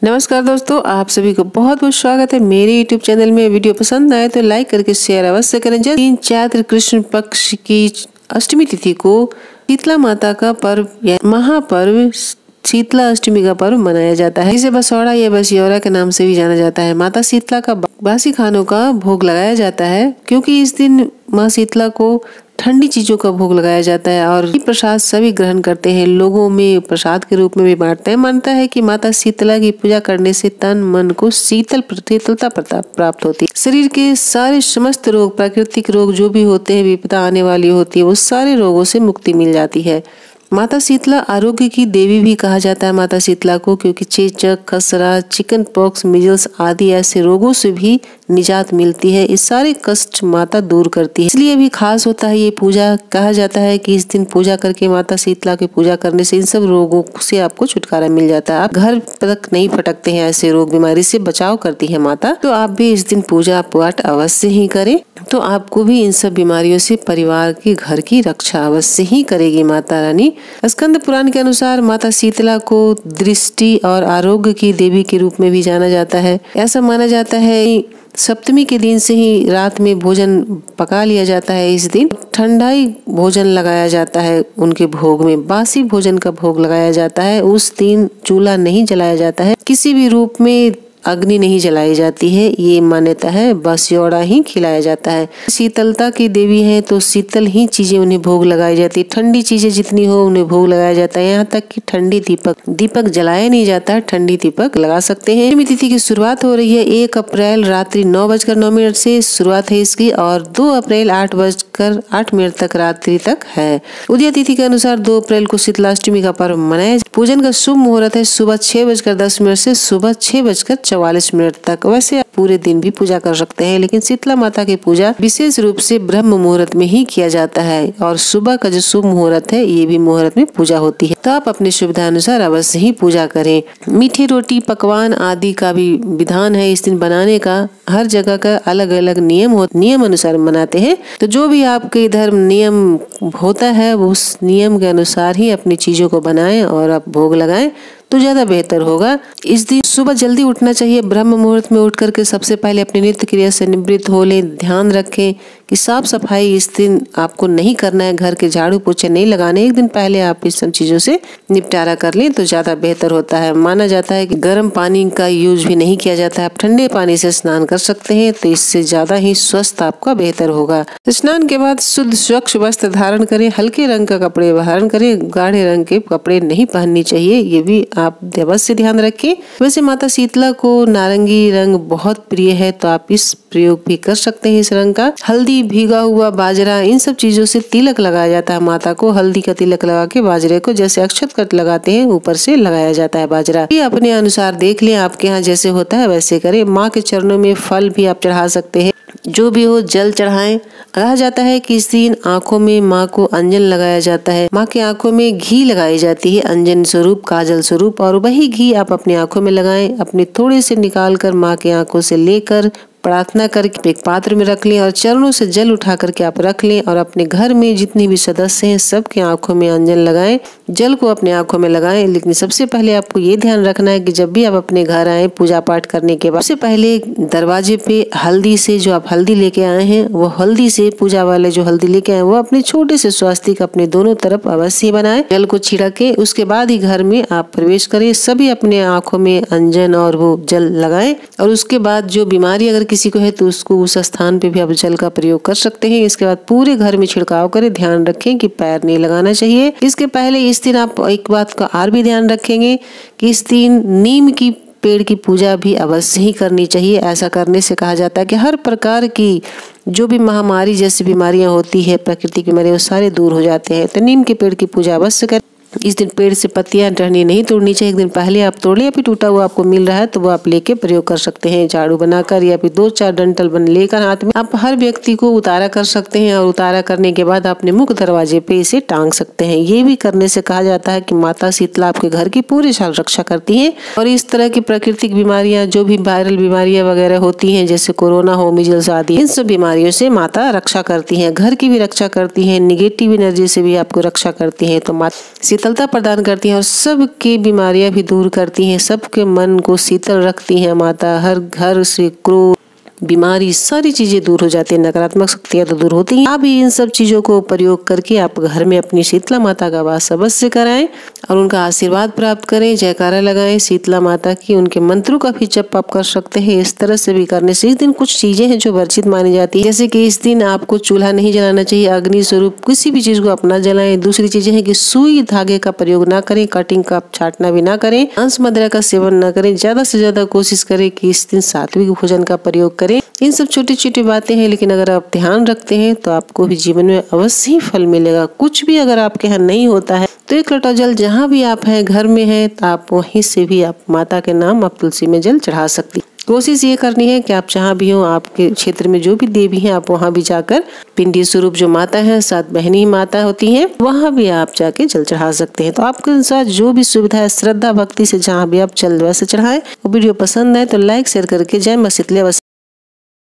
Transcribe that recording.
नमस्कार दोस्तों, आप सभी को बहुत बहुत स्वागत है मेरे YouTube चैनल में। वीडियो पसंद आए तो लाइक करके शेयर अवश्य करें। 3 चैत्र कृष्ण पक्ष की अष्टमी तिथि को शीतला माता का पर्व या महापर्व शीतला अष्टमी का पर्व मनाया जाता है। इसे बसौड़ा या बसियौरा के नाम से भी जाना जाता है। माता शीतला का बासी खानों का भोग लगाया जाता है, क्योंकि इस दिन माँ शीतला को ठंडी चीजों का भोग लगाया जाता है और ये प्रसाद सभी ग्रहण करते हैं, लोगों में प्रसाद के रूप में भी बांटते हैं। मानता है कि माता शीतला की पूजा करने से तन मन को शीतलता प्राप्त होती है। शरीर के सारे समस्त रोग, प्राकृतिक रोग जो भी होते हैं, विपदा आने वाली होती है, वो सारे रोगों से मुक्ति मिल जाती है। माता शीतला आरोग्य की देवी भी कहा जाता है माता शीतला को, क्योंकि चेचक, खसरा, चिकन पॉक्स, मिजल्स आदि ऐसे रोगों से भी निजात मिलती है। इस सारे कष्ट माता दूर करती है, इसलिए भी खास होता है ये पूजा। कहा जाता है कि इस दिन पूजा करके माता शीतला की पूजा करने से इन सब रोगों से आपको छुटकारा मिल जाता है। आप घर तक नहीं फटकते हैं, ऐसे रोग बीमारी से बचाव करती है माता। तो आप भी इस दिन पूजा पाठ अवश्य ही करें, तो आपको भी इन सब बीमारियों से परिवार की घर की रक्षा अवश्य ही करेगी माता रानी। स्कंद पुराण के अनुसार माता शीतला को दृष्टि और आरोग्य की देवी के रूप में भी जाना जाता है। ऐसा माना जाता है सप्तमी के दिन से ही रात में भोजन पका लिया जाता है। इस दिन ठंडाई भोजन लगाया जाता है, उनके भोग में बासी भोजन का भोग लगाया जाता है। उस दिन चूल्हा नहीं जलाया जाता है, किसी भी रूप में अग्नि नहीं जलाई जाती है, ये मान्यता है। बसियौड़ा ही खिलाया जाता है। शीतलता की देवी है तो शीतल ही चीजें उन्हें भोग लगाई जाती है। ठंडी चीजें जितनी हो उन्हें भोग लगाया जाता है। यहाँ तक कि ठंडी दीपक जलाया नहीं जाता है, ठंडी दीपक लगा सकते हैं। अष्टमी तिथि की शुरुआत हो रही है 1 अप्रैल रात्रि 9:09 से शुरुआत है इसकी, और 2 अप्रैल 8:08 तक रात्रि तक है। उदय तिथि के अनुसार 2 अप्रैल को शीतलाष्टमी का पर्व मनाया। पूजन का शुभ मुहूर्त है सुबह 6:10 से सुबह 6:44 तक। वैसे पूरे दिन भी पूजा कर सकते हैं, लेकिन शीतला माता की पूजा विशेष रूप से ब्रह्म मुहूर्त में ही किया जाता है, और सुबह का जो शुभ मुहूर्त है ये भी मुहूर्त में पूजा होती है। तो आप अपनी सुविधा अनुसार अवश्य ही पूजा करें। मीठी रोटी, पकवान आदि का भी विधान है इस दिन बनाने का। हर जगह का अलग अलग नियम अनुसार मनाते हैं, तो जो भी आपके इधर नियम होता है उस नियम के अनुसार ही अपनी चीजों को बनाएं और आप भोग लगाएं तो ज्यादा बेहतर होगा। इस दिन सुबह जल्दी उठना चाहिए। ब्रह्म मुहूर्त में उठ करके सबसे पहले अपनी नित्य क्रिया से निवृत्त हो लें। ध्यान रखें कि साफ सफाई इस दिन आपको नहीं करना है, घर के झाड़ू पोछे नहीं लगाने। एक दिन पहले आप इस सब चीजों से निपटारा कर लें तो ज्यादा बेहतर होता है। माना जाता है कि गर्म पानी का यूज भी नहीं किया जाता है, आप ठंडे पानी से स्नान कर सकते हैं, तो इससे ज्यादा ही स्वस्थ आपका बेहतर होगा। स्नान के बाद शुद्ध स्वच्छ वस्त्र धारण करें, हल्के रंग का कपड़े धारण करें, गाढ़े रंग के कपड़े नहीं पहननी चाहिए, ये भी आप अवश्य ध्यान रखें। वैसे माता शीतला को नारंगी रंग बहुत प्रिय है, तो आप इस प्रयोग भी कर सकते हैं इस रंग का। हल्दी, भीगा हुआ बाजरा, इन सब चीजों से तिलक लगाया जाता है माता को। हल्दी का तिलक लगा के बाजरे को जैसे अक्षत कट लगाते हैं ऊपर से लगाया जाता है बाजरा। ये अपने अनुसार देख लें, आपके यहाँ जैसे होता है वैसे करें। माँ के चरणों में फल भी आप चढ़ा सकते हैं, जो भी हो जल चढ़ाएं। कहा जाता है कि इस दिन आंखों में माँ को अंजन लगाया जाता है। माँ की आंखों में घी लगाई जाती है, अंजन स्वरूप, काजल स्वरूप, और वही घी आप अपनी आंखों में लगाएं। अपने थोड़े से निकाल कर माँ की आंखों से लेकर प्रार्थना करके एक पात्र में रख लें और चरणों से जल उठा करके आप रख लें, और अपने घर में जितने भी सदस्य हैं सबके आंखों में अंजन लगाएं। जल को अपने आंखों में लगाएं, लेकिन सबसे पहले आपको ये ध्यान रखना है कि जब भी आप अपने घर आए पूजा पाठ करने के बाद, सबसे पहले दरवाजे पे हल्दी से, जो आप हल्दी लेके आए हैं वो हल्दी से, पूजा वाले जो हल्दी लेके आए वो अपने छोटे से स्वास्तिक अपने दोनों तरफ अवश्य बनाए। जल को छिड़के उसके बाद ही घर में आप प्रवेश करें। सभी अपने आंखों में अंजन और वो जल लगाएं, और उसके बाद जो बीमारी अगर किसी को है तो उसको उस स्थान पे भी आप जल का प्रयोग कर सकते हैं। इसके बाद पूरे घर में छिड़काव करें। ध्यान रखें कि पैर नहीं लगाना चाहिए। इसके पहले इस दिन आप एक बात का और भी ध्यान रखेंगे कि इस दिन नीम की पेड़ की पूजा भी अवश्य ही करनी चाहिए। ऐसा करने से कहा जाता है कि हर प्रकार की जो भी महामारी जैसी बीमारियां होती है, प्राकृतिक बीमारियां, वो सारे दूर हो जाते हैं। तो नीम के पेड़ की पूजा अवश्य करें। इस दिन पेड़ से पत्तियां टहनी नहीं तोड़नी चाहिए। एक दिन पहले आप तोड़ लें, या फिर टूटा हुआ आपको मिल रहा है तो वो आप लेके प्रयोग कर सकते हैं झाड़ू बनाकर, या फिर 2-4 डंठल बन लेकर हाथ में आप हर व्यक्ति को उतारा कर सकते हैं, और उतारा करने के बाद अपने मुख्य दरवाजे पे इसे टांग सकते हैं। ये भी करने से कहा जाता है कि माता शीतला आपके घर की पूरे साल रक्षा करती है, और इस तरह की प्राकृतिक बीमारियां, जो भी वायरल बीमारियां वगैरह होती हैं जैसे कोरोना हो, मिजल्स आदि, इन सब बीमारियों से माता रक्षा करती है, घर की भी रक्षा करती है, निगेटिव एनर्जी से भी आपको रक्षा करती है। तो माता शीतलता प्रदान करती हैं और सबकी बीमारियां भी दूर करती हैं। सबके मन को शीतल रखती हैं माता। हर घर से क्रोध, बीमारी, सारी चीजें दूर हो जाती है। नकारात्मक शक्तियां तो दूर होती हैं। आप भी इन सब चीजों को प्रयोग करके आप घर में अपनी शीतला माता का वास अवश्य कराएं और उनका आशीर्वाद प्राप्त करें। जयकारा लगाएं शीतला माता की। उनके मंत्रों का भी जप आप कर सकते हैं। इस तरह से भी करने से इस दिन कुछ चीजें हैं जो वर्जित मानी जाती है, जैसे कि इस दिन आपको चूल्हा नहीं जलाना चाहिए, अग्नि स्वरूप किसी भी चीज को अपना जलाएं। दूसरी चीजें हैं कि सुई धागे का प्रयोग ना करें, कटिंग का छाटना भी ना करें, मांस मदिरा का सेवन न करें। ज्यादा से ज्यादा कोशिश करें कि इस दिन सात्विक भोजन का प्रयोग करें। इन सब छोटी छोटी बातें हैं, लेकिन अगर आप ध्यान रखते हैं तो आपको भी जीवन में अवश्य ही फल मिलेगा। कुछ भी अगर आपके यहाँ नहीं होता है तो 1 लोटा जल जहाँ भी आप हैं घर में है तो आप वहीं से भी आप माता के नाम आप तुलसी में जल चढ़ा सकती। कोशिश ये करनी है कि आप जहाँ भी हो, आपके क्षेत्र में जो भी देवी हैं, आप वहाँ भी जाकर पिंडी स्वरूप जो माता है, 7 बहनी माता होती हैं, वहाँ भी आप जाके जल चढ़ा सकते हैं। तो आपके अनुसार जो भी सुविधा है, श्रद्धा भक्ति से जहाँ भी आप जल वैसे चढ़ाएं। वीडियो पसंद है तो लाइक शेयर करके जय मां शीतला